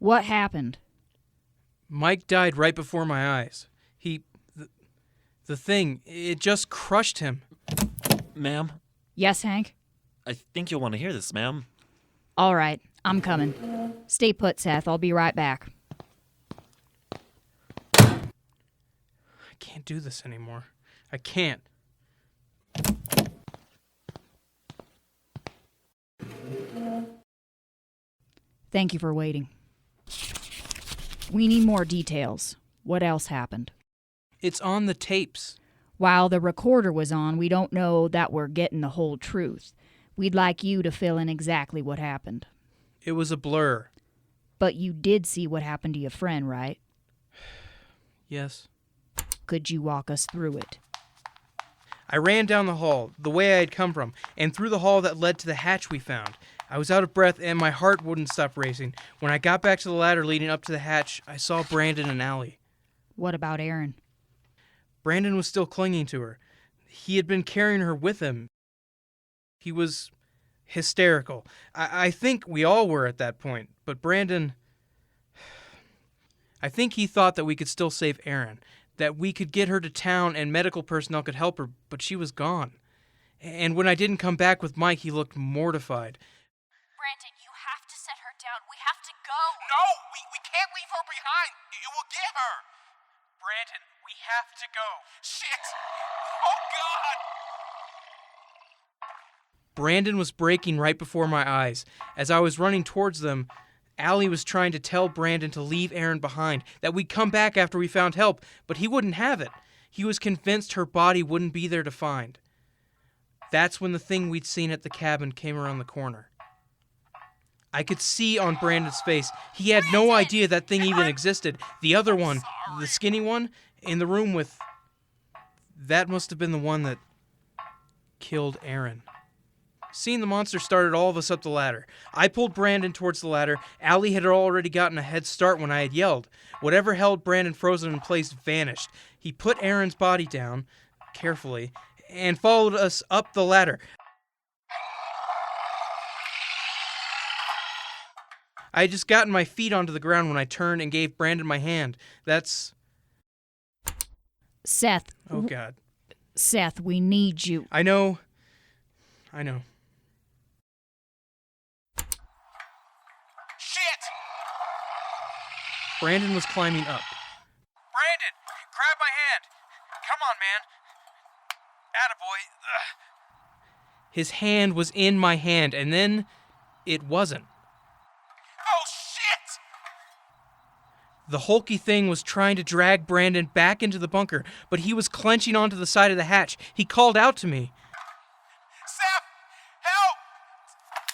What happened? Mike died right before my eyes. The thing, it just crushed him. Ma'am? Yes, Hank? I think you'll want to hear this, ma'am. All right, I'm coming. Stay put, Seth. I'll be right back. I can't do this anymore. I can't. Thank you for waiting. We need more details. What else happened? It's on the tapes. While the recorder was on, we don't know that we're getting the whole truth. We'd like you to fill in exactly what happened. It was a blur. But you did see what happened to your friend, right? Yes. Could you walk us through it? I ran down the hall, the way I had come from, and through the hall that led to the hatch we found. I was out of breath and my heart wouldn't stop racing. When I got back to the ladder leading up to the hatch, I saw Brandon and Allie. What about Aaron? Brandon was still clinging to her. He had been carrying her with him. He was hysterical. I think we all were at that point, but Brandon... I think he thought that we could still save Erin, that we could get her to town and medical personnel could help her, but she was gone. And when I didn't come back with Mike, he looked mortified. Brandon, you have to set her down. We have to go. No, we can't leave her behind. It will get her. Brandon, we have to go. Shit! Oh, God! Brandon was breaking right before my eyes. As I was running towards them, Allie was trying to tell Brandon to leave Erin behind, that we'd come back after we found help, but he wouldn't have it. He was convinced her body wouldn't be there to find. That's when the thing we'd seen at the cabin came around the corner. I could see on Brandon's face, he had no idea that thing even existed. The other one, the skinny one, in the room with... That must have been the one that killed Erin. Seeing the monster started all of us up the ladder. I pulled Brandon towards the ladder. Allie had already gotten a head start when I had yelled. Whatever held Brandon frozen in place vanished. He put Erin's body down, carefully, and followed us up the ladder. I had just gotten my feet onto the ground when I turned and gave Brandon my hand. That's... Seth. Oh, God. Seth, we need you. I know. Shit! Brandon was climbing up. Brandon, grab my hand. Come on, man. Attaboy. Ugh. His hand was in my hand, and then it wasn't. Oh, shit! The hulky thing was trying to drag Brandon back into the bunker, but he was clenching onto the side of the hatch. He called out to me. Seth, help!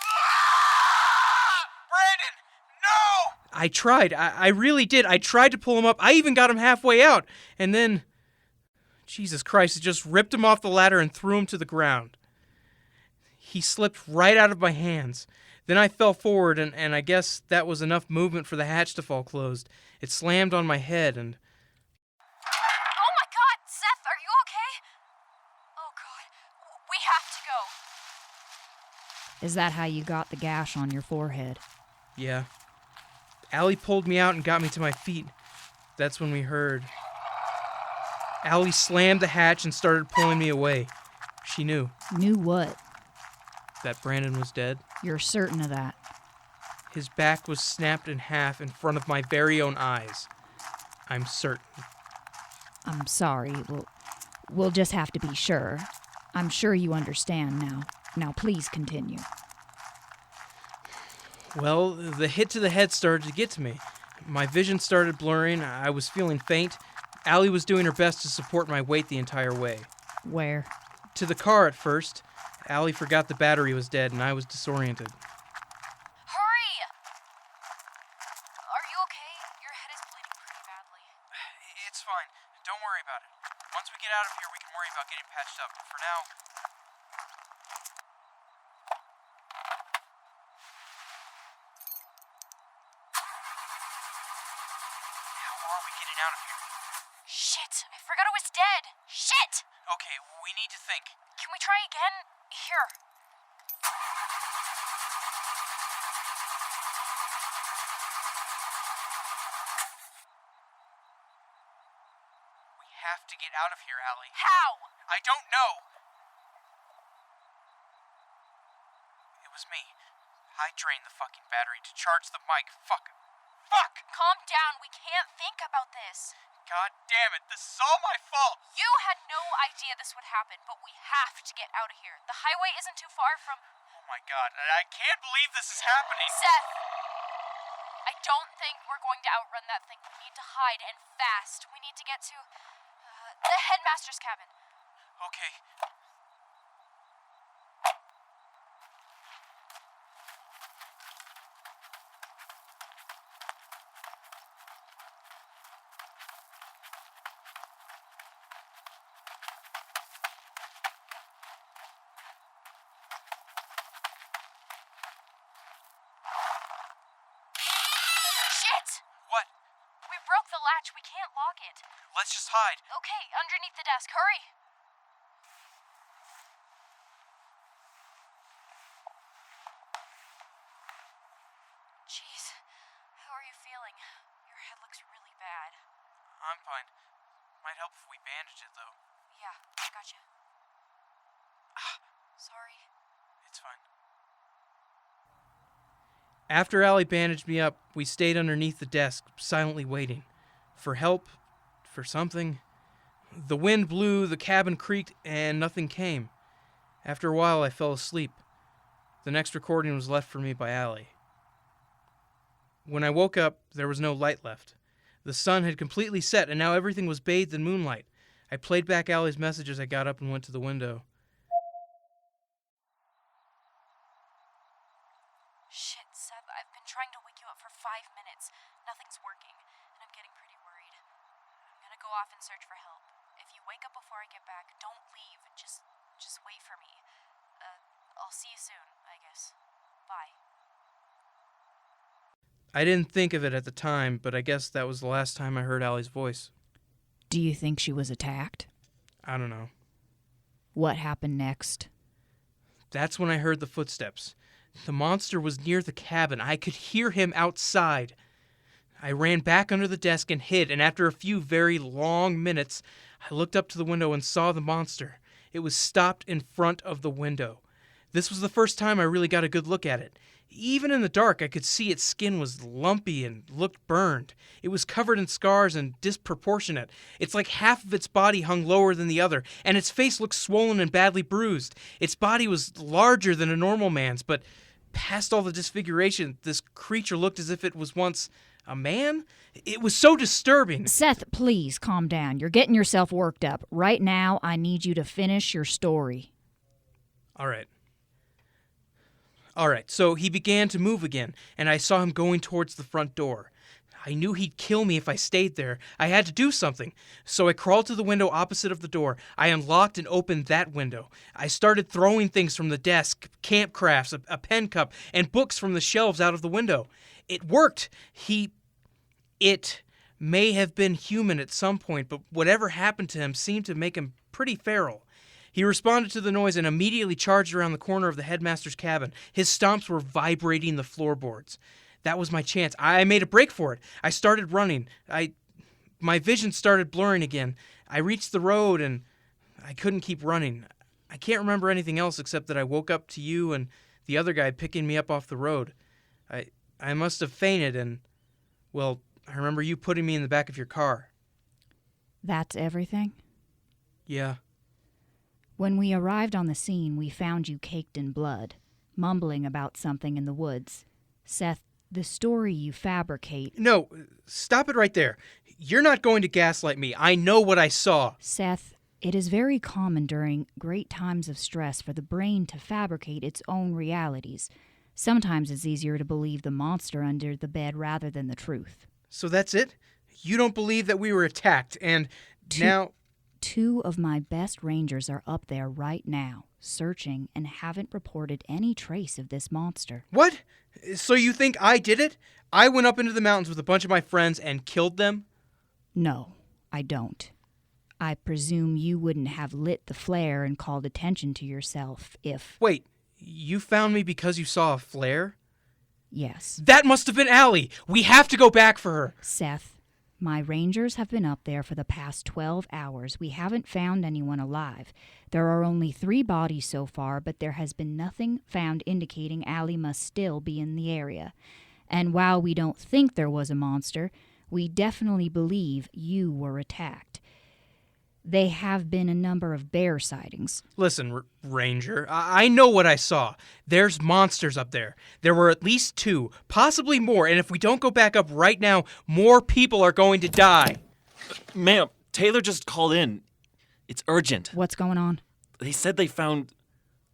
Ah! Brandon, no! I tried. I really did. I tried to pull him up. I even got him halfway out. And then, Jesus Christ, it just ripped him off the ladder and threw him to the ground. He slipped right out of my hands. Then I fell forward, and I guess that was enough movement for the hatch to fall closed. It slammed on my head, and... Oh my God, Seth, are you okay? Oh God, we have to go. Is that how you got the gash on your forehead? Yeah. Allie pulled me out and got me to my feet. That's when we heard. Allie slammed the hatch and started pulling me away. She knew. Knew what? That Brandon was dead. You're certain of that? His back was snapped in half in front of my very own eyes. I'm certain. I'm sorry. We'll just have to be sure. I'm sure you understand now. Now please continue. Well, the hit to the head started to get to me. My vision started blurring. I was feeling faint. Allie was doing her best to support my weight the entire way. Where? To the car at first. Allie forgot the battery was dead, and I was disoriented. Hurry! Are you okay? Your head is bleeding pretty badly. It's fine. Don't worry about it. Once we get out of here, we can worry about getting patched up. But for now... How are we getting out of here? Shit, I forgot it was dead. Shit! Okay, we need to think. Can we try again? Here. have to get out of here, Allie. How? I don't know. It was me. I drained the fucking battery to charge the mic. Fuck! Calm down. We can't think about this. God damn it, this is all my fault! You had no idea this would happen, but we have to get out of here. The highway isn't too far from... Oh my god, I can't believe this is happening! Seth! I don't think we're going to outrun that thing. We need to hide, and fast. We need to get to... the headmaster's cabin. Okay. Shit! What? We broke the latch. We can't lock it. Let's just hide. Okay, underneath the desk. Hurry! Jeez, how are you feeling? Your head looks really bad. I'm fine. Might help if we bandage it, though. Yeah, gotcha. Sorry. It's fine. After Allie bandaged me up, we stayed underneath the desk, silently waiting. For help, for something. The wind blew, the cabin creaked, and nothing came. After a while, I fell asleep. The next recording was left for me by Allie. When I woke up, there was no light left. The sun had completely set, and now everything was bathed in moonlight. I played back Allie's message as I got up and went to the window. Shit, Seth, I've been trying to wake you up for 5 minutes. Nothing's working, and I'm getting pretty worried. I'm gonna go off and search for help. If you wake up before I get back, don't leave. Just wait for me. I'll see you soon, I guess. Bye. I didn't think of it at the time, but I guess that was the last time I heard Allie's voice. Do you think she was attacked? I don't know. What happened next? That's when I heard the footsteps. The monster was near the cabin. I could hear him outside. I ran back under the desk and hid, and after a few very long minutes, I looked up to the window and saw the monster. It was stopped in front of the window. This was the first time I really got a good look at it. Even in the dark, I could see its skin was lumpy and looked burned. It was covered in scars and disproportionate. It's like half of its body hung lower than the other, and its face looked swollen and badly bruised. Its body was larger than a normal man's, but past all the disfiguration, this creature looked as if it was once a man? It was so disturbing. Seth, please calm down. You're getting yourself worked up. Right now, I need you to finish your story. All right, so he began to move again, and I saw him going towards the front door. I knew he'd kill me if I stayed there. I had to do something. So I crawled to the window opposite of the door. I unlocked and opened that window. I started throwing things from the desk, camp crafts, a pen cup, and books from the shelves out of the window. It worked. It may have been human at some point, but whatever happened to him seemed to make him pretty feral. He responded to the noise and immediately charged around the corner of the headmaster's cabin. His stomps were vibrating the floorboards. That was my chance. I made a break for it. I started running. My vision started blurring again. I reached the road and I couldn't keep running. I can't remember anything else except that I woke up to you and the other guy picking me up off the road. I must have fainted and, well, I remember you putting me in the back of your car. That's everything? Yeah. When we arrived on the scene, we found you caked in blood, mumbling about something in the woods. Seth, the story you fabricate... No, stop it right there. You're not going to gaslight me. I know what I saw. Seth, it is very common during great times of stress for the brain to fabricate its own realities. Sometimes it's easier to believe the monster under the bed rather than the truth. So that's it? You don't believe that we were attacked, and now... 2 of my best rangers are up there right now, searching, and haven't reported any trace of this monster. What? So you think I did it? I went up into the mountains with a bunch of my friends and killed them? No, I don't. I presume you wouldn't have lit the flare and called attention to yourself if... Wait, you found me because you saw a flare? Yes. That must have been Allie! We have to go back for her! Seth, My rangers have been up there for the past 12 hours. We haven't found anyone alive. There are only 3 bodies so far, but there has been nothing found indicating Allie must still be in the area. And while we don't think there was a monster, we definitely believe you were attacked. They have been a number of bear sightings. Listen, Ranger, I know what I saw. There's monsters up there. There were at least 2, possibly more, and if we don't go back up right now, more people are going to die. Ma'am, Taylor just called in. It's urgent. What's going on? They said they found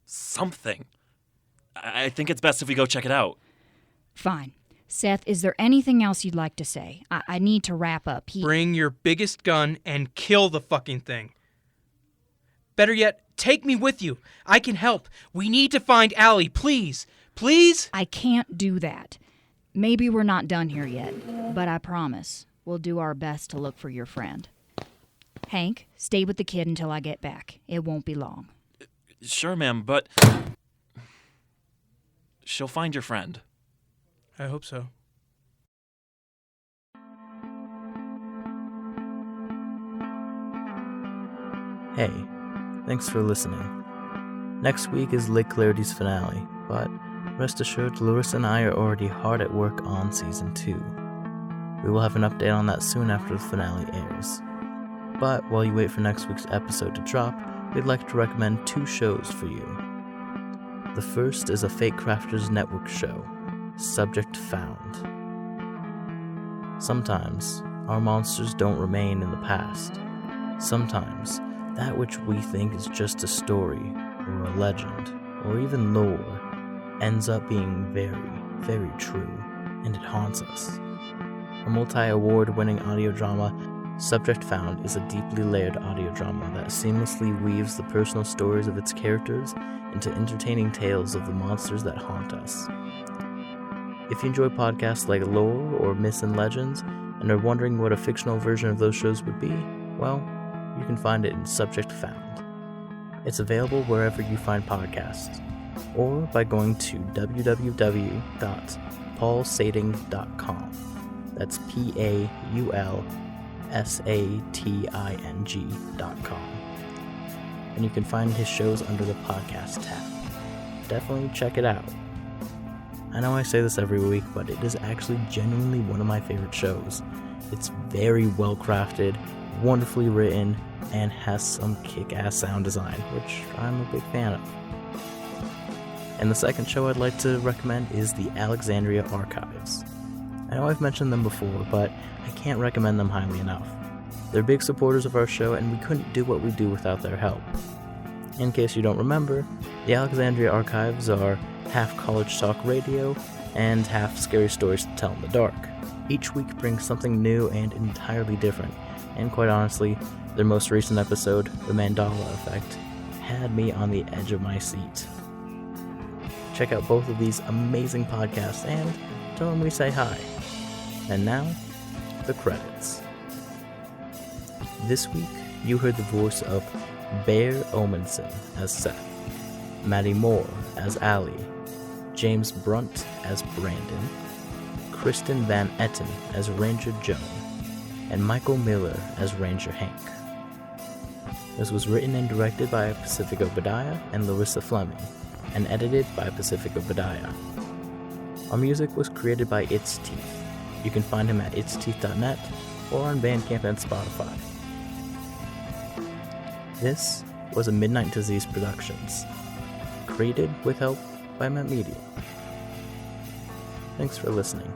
something. I think it's best if we go check it out. Fine. Seth, is there anything else you'd like to say? I need to wrap up. Bring your biggest gun and kill the fucking thing. Better yet, take me with you. I can help. We need to find Allie, please. Please? I can't do that. Maybe we're not done here yet, but I promise we'll do our best to look for your friend. Hank, stay with the kid until I get back. It won't be long. Sure, ma'am, but she'll find your friend. I hope so. Hey, thanks for listening. Next week is Lake Clarity's finale, but rest assured Larissa and I are already hard at work on Season 2. We will have an update on that soon after the finale airs. But while you wait for next week's episode to drop, we'd like to recommend 2 shows for you. The first is a FateCrafers Network show, Subject Found. Sometimes, our monsters don't remain in the past. Sometimes, that which we think is just a story, or a legend, or even lore, ends up being very, very true, and it haunts us. A multi-award-winning audio drama, Subject Found is a deeply layered audio drama that seamlessly weaves the personal stories of its characters into entertaining tales of the monsters that haunt us. If you enjoy podcasts like Lore or Myths and Legends and are wondering what a fictional version of those shows would be, well, you can find it in Subject Found. It's available wherever you find podcasts, or by going to www.paulsating.com. That's PAULSATING.com. And you can find his shows under the podcast tab. Definitely check it out. I know I say this every week, but it is actually genuinely one of my favorite shows. It's very well crafted, wonderfully written, and has some kick-ass sound design, which I'm a big fan of. And the second show I'd like to recommend is the Alexandria Archives. I know I've mentioned them before, but I can't recommend them highly enough. They're big supporters of our show, and we couldn't do what we do without their help. In case you don't remember, the Alexandria Archives are half college talk radio and half scary stories to tell in the dark. Each week brings something new and entirely different, and quite honestly, their most recent episode, The Mandala Effect, had me on the edge of my seat. Check out both of these amazing podcasts and tell them we say hi. And now, the credits. This week, you heard the voice of Bear Omenson as Seth, Maddie Moore as Allie, James Brunt as Brandon, Kristen Van Etten as Ranger Joan, and Michael Miller as Ranger Hank. This was written and directed by Pacific Obadiah and Larissa Fleming, and edited by Pacific Obadiah. Our music was created by It's Teeth. You can find him at itsteeth.net or on Bandcamp and Spotify. This was a Midnight Disease Productions, created with help by Met Media. Thanks for listening.